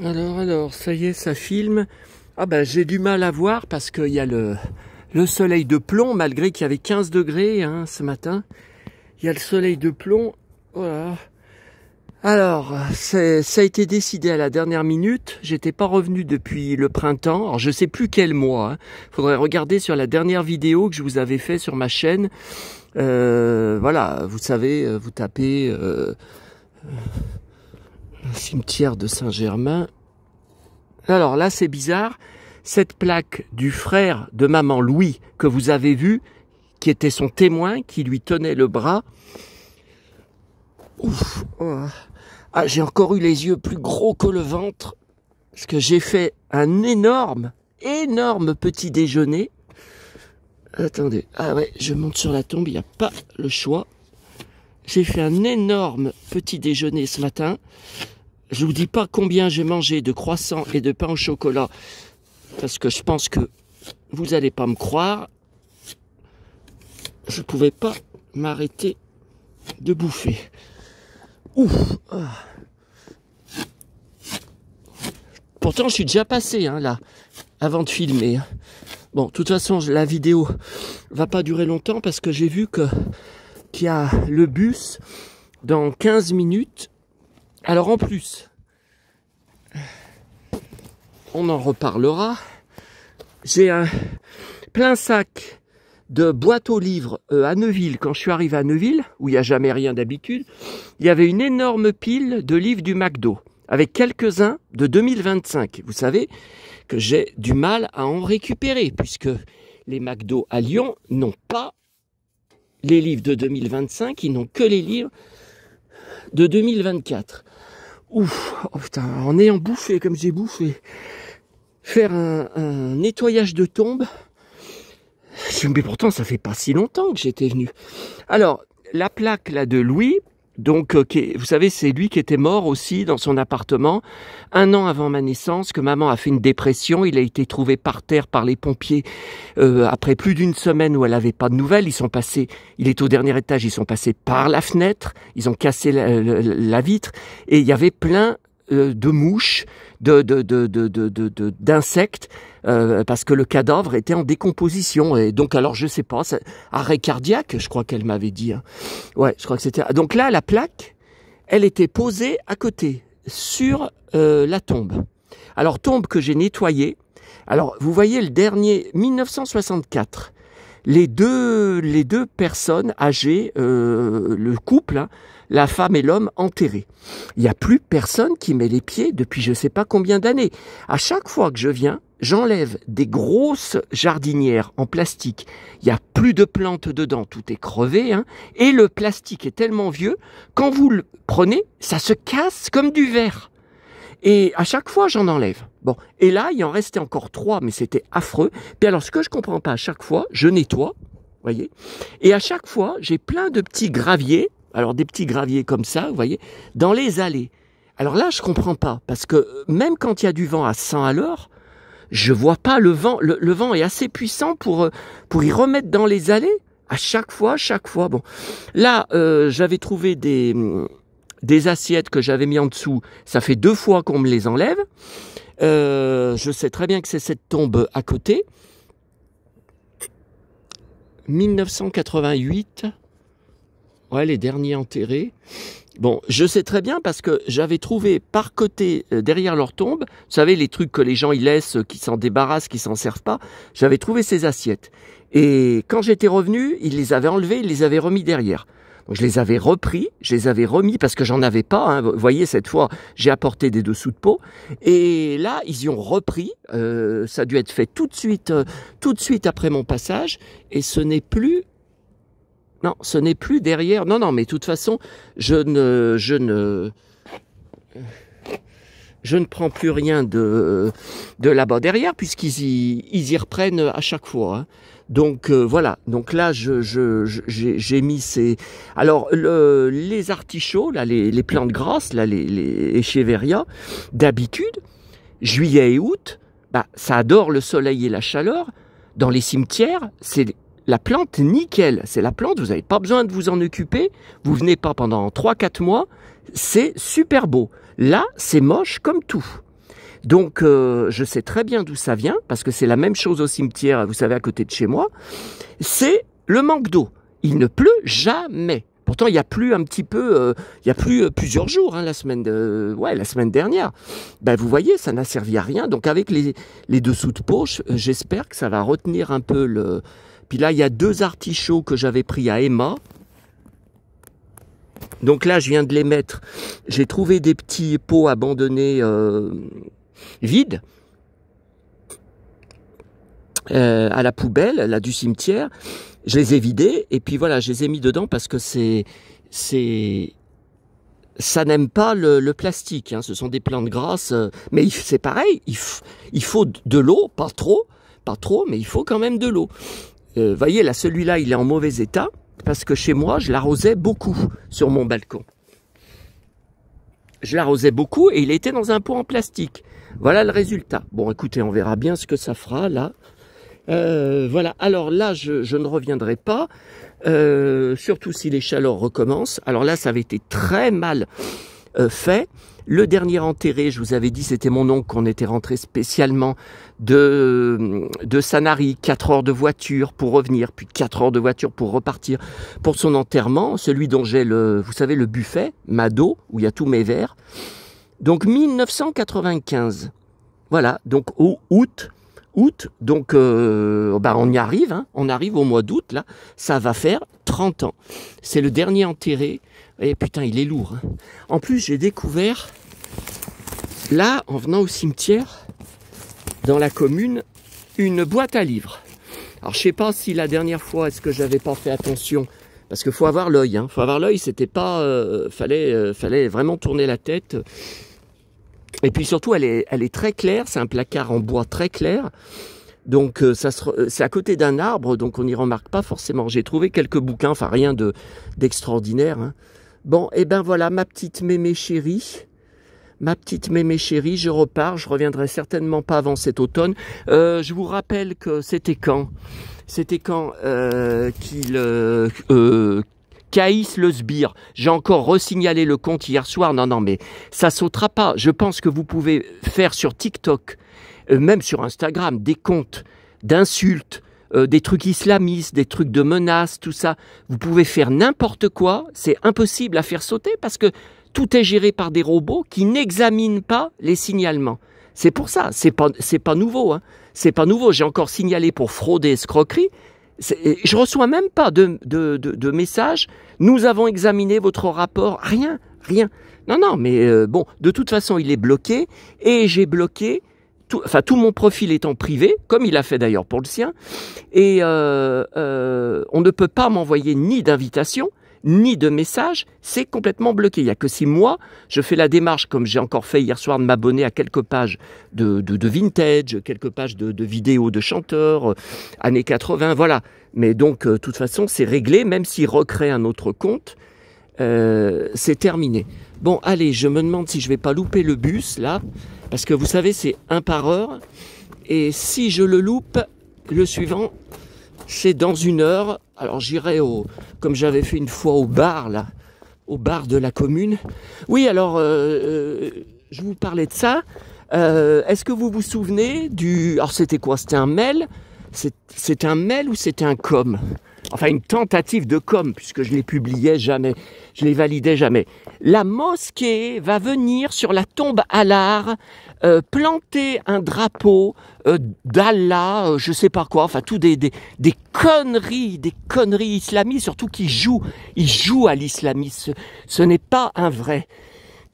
Alors, ça y est, ça filme. Ah ben, j'ai du mal à voir parce qu'il y a le soleil de plomb, malgré qu'il y avait 15 degrés hein, ce matin. Il y a le soleil de plomb. Voilà. Alors, ça a été décidé à la dernière minute. J'étais pas revenu depuis le printemps. Alors, je sais plus quel mois. Hein. Faudrait regarder sur la dernière vidéo que je vous avais fait sur ma chaîne. Voilà, vous savez, vous tapez cimetière de Saint-Germain. Alors là, c'est bizarre. Cette plaque du frère de maman Louis que vous avez vu, qui était son témoin, qui lui tenait le bras. Ouf, oh. Ah, j'ai encore eu les yeux plus gros que le ventre parce que j'ai fait un énorme petit déjeuner. Attendez, ah ouais, je monte sur la tombe, il n'y a pas le choix. J'ai fait un énorme petit déjeuner ce matin. Je vous dis pas combien j'ai mangé de croissants et de pain au chocolat parce que je pense que vous allez pas me croire. Je pouvais pas m'arrêter de bouffer. Ouf. Pourtant, je suis déjà passé hein, là, avant de filmer. Bon, de toute façon, la vidéo va pas durer longtemps parce que j'ai vu qu'il y a le bus dans 15 minutes. Alors en plus, on en reparlera. J'ai un plein sac de boîtes aux livres à Neuville. Quand je suis arrivé à Neuville, où il n'y a jamais rien d'habitude, il y avait une énorme pile de livres du McDo, avec quelques-uns de 2025. Vous savez que j'ai du mal à en récupérer, puisque les McDo à Lyon n'ont pas les livres de 2025, ils n'ont que les livres de 2024. Ouf, oh putain, en ayant bouffé comme j'ai bouffé, faire un nettoyage de tombe, mais pourtant ça fait pas si longtemps que j'étais venu. Alors, la plaque là de Louis, donc vous savez, c'est lui qui était mort aussi dans son appartement, 1 an avant ma naissance, que maman a fait une dépression, il a été trouvé par terre par les pompiers après plus d'une semaine où elle avait pas de nouvelles. Ils sont passés, il est au dernier étage, ils sont passés par la fenêtre, ils ont cassé la vitre et il y avait plein de mouches, d'insectes, parce que le cadavre était en décomposition. Et donc, alors, je sais pas, arrêt cardiaque, je crois qu'elle m'avait dit. Hein. Ouais, je crois que c'était... Donc là, la plaque, elle était posée à côté, sur la tombe. Alors, tombe que j'ai nettoyée. Alors, vous voyez le dernier, 1964. Les deux personnes âgées, le couple, hein, la femme et l'homme enterrés. Il n'y a plus personne qui met les pieds depuis je ne sais pas combien d'années. À chaque fois que je viens, j'enlève des grosses jardinières en plastique. Il n'y a plus de plantes dedans, tout est crevé. Hein, et le plastique est tellement vieux, quand vous le prenez, ça se casse comme du verre. Et à chaque fois, j'en enlève. Bon, et là, il en restait encore 3, mais c'était affreux. Puis alors, ce que je comprends pas, à chaque fois, je nettoie, voyez. Et à chaque fois, j'ai plein de petits graviers, alors des petits graviers comme ça, vous voyez, dans les allées. Alors là, je comprends pas, parce que même quand il y a du vent à 100 à l'heure, je vois pas le vent. Le vent est assez puissant pour y remettre dans les allées. À chaque fois. Bon, là, j'avais trouvé des assiettes que j'avais mis en dessous, ça fait 2 fois qu'on me les enlève. Je sais très bien que c'est cette tombe à côté. 1988. Ouais, les derniers enterrés. Bon, je sais très bien parce que j'avais trouvé par côté, derrière leur tombe, vous savez, les trucs que les gens y laissent, qui s'en débarrassent, qui s'en servent pas, j'avais trouvé ces assiettes. Et quand j'étais revenu, ils les avaient enlevées, ils les avaient remis derrière. Donc je les avais repris, je les avais remis parce que j'en avais pas. Hein. Vous voyez, cette fois, j'ai apporté des dessous de peau. Et là, ils y ont repris. Ça a dû être fait tout de suite après mon passage. Et ce n'est plus... Non, ce n'est plus derrière. Non, mais de toute façon, je ne prends plus rien de là-bas derrière puisqu'ils y reprennent à chaque fois. Hein. Donc voilà. Donc là, j'ai mis ces. Alors les artichauts, là, les plantes grasses, là, les Echeveria, d'habitude, juillet et août, bah ça adore le soleil et la chaleur. Dans les cimetières, c'est la plante nickel. C'est la plante. Vous n'avez pas besoin de vous en occuper. Vous venez pas pendant 3-4 mois. C'est super beau. Là, c'est moche comme tout. Donc, je sais très bien d'où ça vient, parce que c'est la même chose au cimetière, vous savez, à côté de chez moi. C'est le manque d'eau. Il ne pleut jamais. Pourtant, il y a plu un petit peu, il y a plu plusieurs jours, hein, la semaine dernière. Ben, vous voyez, ça n'a servi à rien. Donc, avec les dessous de poche, j'espère que ça va retenir un peu le... Puis là, il y a 2 artichauts que j'avais pris à Emma. Donc là, je viens de les mettre. J'ai trouvé des petits pots abandonnés vides à la poubelle, là du cimetière. Je les ai vidés et puis voilà, je les ai mis dedans parce que ça n'aime pas le plastique. Hein. Ce sont des plantes grasses, mais c'est pareil. Il faut de l'eau, pas trop, mais il faut quand même de l'eau. Voyez là, celui-là, il est en mauvais état. Parce que chez moi, je l'arrosais beaucoup sur mon balcon. Je l'arrosais beaucoup et il était dans un pot en plastique. Voilà le résultat. Bon, écoutez, on verra bien ce que ça fera là. Voilà, alors là, je ne reviendrai pas. Surtout si les chaleurs recommencent. Alors là, ça avait été très mal fait. Le dernier enterré, je vous avais dit, c'était mon oncle qu'on était rentré spécialement de Sanary, 4 heures de voiture pour revenir, puis 4 heures de voiture pour repartir pour son enterrement, celui dont j'ai vous savez, le buffet, Mado, où il y a tous mes verres. Donc 1995. Voilà, donc au août, donc on y arrive, hein, on arrive au mois d'août, là, ça va faire 30 ans. C'est le dernier enterré. Et putain, il est lourd. Hein. En plus, j'ai découvert, là, en venant au cimetière, dans la commune, une boîte à livres. Alors, je sais pas si la dernière fois, est-ce que j'avais pas fait attention, parce qu'il faut avoir l'œil. Hein. Faut avoir l'œil, c'était pas, fallait vraiment tourner la tête. Et puis surtout, elle est très claire. C'est un placard en bois très clair. Donc c'est à côté d'un arbre, donc on n'y remarque pas forcément. J'ai trouvé quelques bouquins, enfin rien d'extraordinaire. Hein. Bon, et ben voilà, ma petite mémé chérie, je repars, je reviendrai certainement pas avant cet automne. Je vous rappelle que c'était quand Caïs le sbire. J'ai encore resignalé le compte hier soir. Non, mais ça sautera pas. Je pense que vous pouvez faire sur TikTok, même sur Instagram, des comptes d'insultes, des trucs islamistes, des trucs de menaces, tout ça. Vous pouvez faire n'importe quoi. C'est impossible à faire sauter parce que tout est géré par des robots qui n'examinent pas les signalements. C'est pour ça. C'est pas nouveau. Hein. C'est pas nouveau. J'ai encore signalé pour fraude et escroquerie. Je reçois même pas de messages. Nous avons examiné votre rapport. Rien. Non, mais bon, de toute façon, il est bloqué et j'ai bloqué. Tout mon profil est en privé, comme il a fait d'ailleurs pour le sien, et on ne peut pas m'envoyer ni d'invitation, ni de message, c'est complètement bloqué. Il n'y a que si moi, je fais la démarche, comme j'ai encore fait hier soir, de m'abonner à quelques pages de vintage, quelques pages de vidéos de chanteurs, années 80, voilà. Mais donc, de toute façon, c'est réglé, même s'il recrée un autre compte, c'est terminé. Bon, allez, je me demande si je vais pas louper le bus, là, parce que vous savez, c'est 1 par heure, et si je le loupe, le suivant, c'est dans 1 heure. Alors j'irai comme j'avais fait une fois au bar, là, au bar de la commune. Oui, alors, je vous parlais de ça. Est-ce que vous vous souvenez alors c'était quoi? C'était un mail? C'était un mail ou c'était un com? Enfin, une tentative de com, puisque je les publiais jamais, je les validais jamais. La mosquée va venir sur la tombe Allar, planter un drapeau d'Allah, je sais pas quoi, enfin tout des conneries islamistes, surtout ils jouent à l'islamisme. Ce n'est pas un vrai.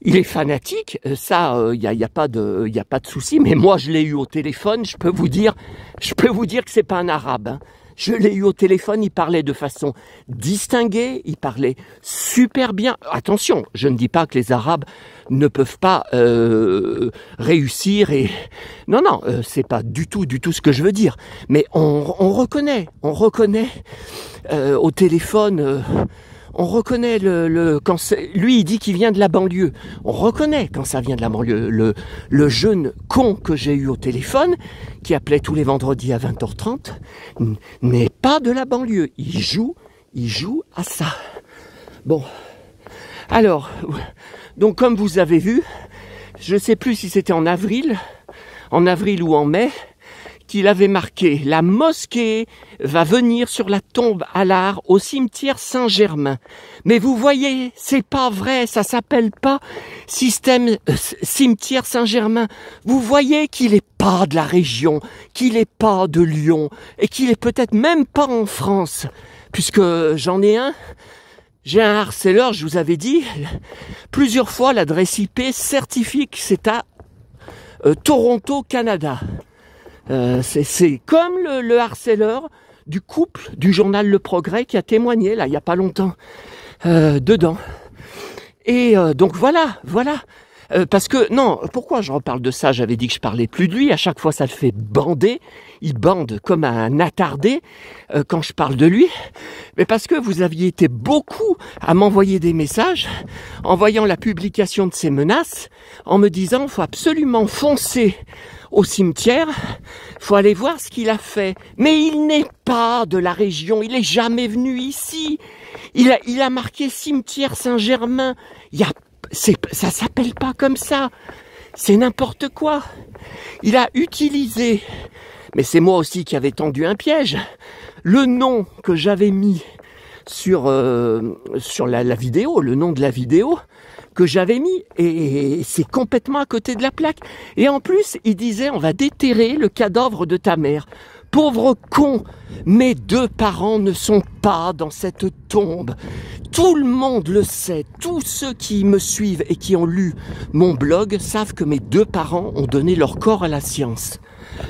Il est fanatique, ça, y a pas de souci. Mais moi, je l'ai eu au téléphone. Je peux vous dire que c'est pas un arabe. Hein. Je l'ai eu au téléphone. Il parlait de façon distinguée. Il parlait super bien. Attention, je ne dis pas que les Arabes ne peuvent pas réussir. Non, c'est pas du tout ce que je veux dire. Mais on reconnaît au téléphone. On reconnaît quand lui il dit qu'il vient de la banlieue. On reconnaît quand ça vient de la banlieue. Le jeune con que j'ai eu au téléphone, qui appelait tous les vendredis à 20h30, n'est pas de la banlieue. Il joue à ça. Bon. Alors, donc comme vous avez vu, je sais plus si c'était en avril en avril ou en mai, qu'il avait marqué « La mosquée va venir sur la tombe Allard au cimetière Saint-Germain ». Mais vous voyez, c'est pas vrai, ça s'appelle pas cimetière Saint-Germain. Vous voyez qu'il est pas de la région, qu'il est pas de Lyon, et qu'il est peut-être même pas en France, puisque j'en ai un. J'ai un harceleur, je vous avais dit, plusieurs fois l'adresse IP certifie que c'est à Toronto, Canada. C'est comme le harceleur du couple du journal Le Progrès qui a témoigné là il y a pas longtemps dedans. Et donc voilà. Parce que, non, pourquoi je reparle de ça? J'avais dit que je parlais plus de lui, à chaque fois ça le fait bander, il bande comme un attardé quand je parle de lui, mais parce que vous aviez été beaucoup à m'envoyer des messages en voyant la publication de ces menaces, en me disant faut absolument foncer au cimetière, faut aller voir ce qu'il a fait. Mais il n'est pas de la région, il est jamais venu ici, il a marqué cimetière Saint-Germain, ça s'appelle pas comme ça. C'est n'importe quoi. Il a utilisé, mais c'est moi aussi qui avais tendu un piège, le nom que j'avais mis sur la vidéo, le nom de la vidéo que j'avais mis, et c'est complètement à côté de la plaque. Et en plus, il disait, on va déterrer le cadavre de ta mère. Pauvre con, mes 2 parents ne sont pas dans cette tombe. Tout le monde le sait, tous ceux qui me suivent et qui ont lu mon blog savent que mes 2 parents ont donné leur corps à la science.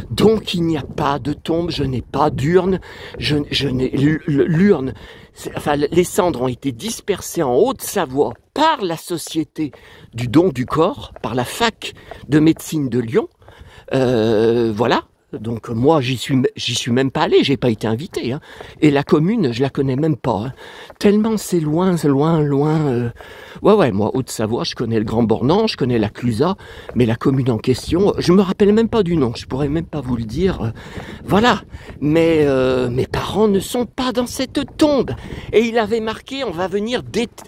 Donc il n'y a pas de tombe, je n'ai pas d'urne, l'urne, enfin les cendres ont été dispersées en Haute-Savoie par la Société du don du corps, par la fac de médecine de Lyon, voilà. Donc moi j'y suis même pas allé, j'ai pas été invité, hein. Et la commune je la connais même pas, hein. Tellement c'est loin. Ouais, moi Haute-Savoie, je connais le Grand Bornand, je connais la Clusaz, mais la commune en question, je me rappelle même pas du nom, je pourrais même pas vous le dire, voilà. Mais mes parents ne sont pas dans cette tombe. Et il avait marqué, on va venir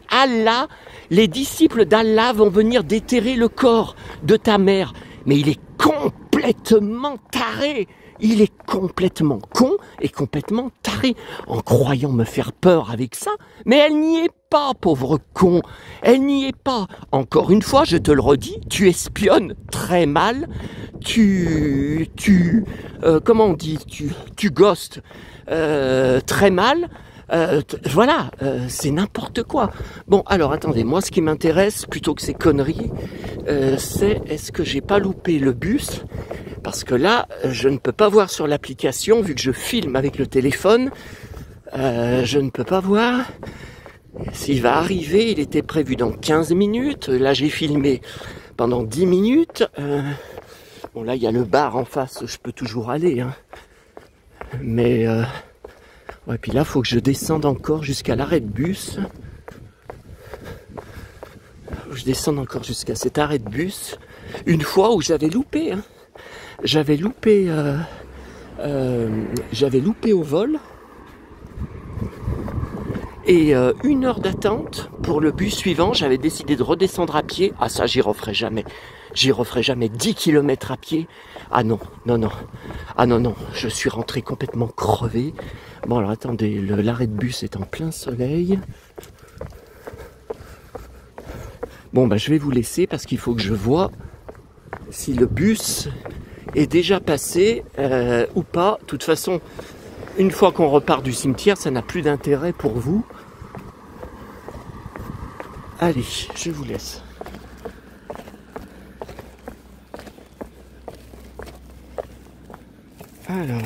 Allah, les disciples d'Allah vont venir déterrer le corps de ta mère. Mais il est complètement taré. Il est complètement con et complètement taré en croyant me faire peur avec ça. Mais elle n'y est pas, pauvre con. Elle n'y est pas. Encore une fois, je te le redis, tu espionnes très mal. Comment on dit, tu ghostes très mal. Voilà, c'est n'importe quoi. Bon, alors attendez, moi ce qui m'intéresse, plutôt que ces conneries, c'est est-ce que j'ai pas loupé le bus? Parce que là, je ne peux pas voir sur l'application, vu que je filme avec le téléphone, je ne peux pas voir s'il va arriver. Il était prévu dans 15 minutes, là j'ai filmé pendant 10 minutes. Bon là, il y a le bar en face, je peux toujours aller, hein. Mais... ouais, puis là, il faut que je descende encore jusqu'à l'arrêt de bus. Je descende encore jusqu'à cet arrêt de bus. Une fois où j'avais loupé, hein. J'avais loupé au vol. Et 1 heure d'attente pour le bus suivant, j'avais décidé de redescendre à pied. Ah ça, j'y referai jamais. J'y referai jamais 10 km à pied. Ah non. Ah non, je suis rentré complètement crevé. Bon alors attendez, l'arrêt de bus est en plein soleil. Bon bah je vais vous laisser parce qu'il faut que je vois si le bus est déjà passé ou pas. De toute façon, une fois qu'on repart du cimetière, ça n'a plus d'intérêt pour vous. Allez, je vous laisse. Alors...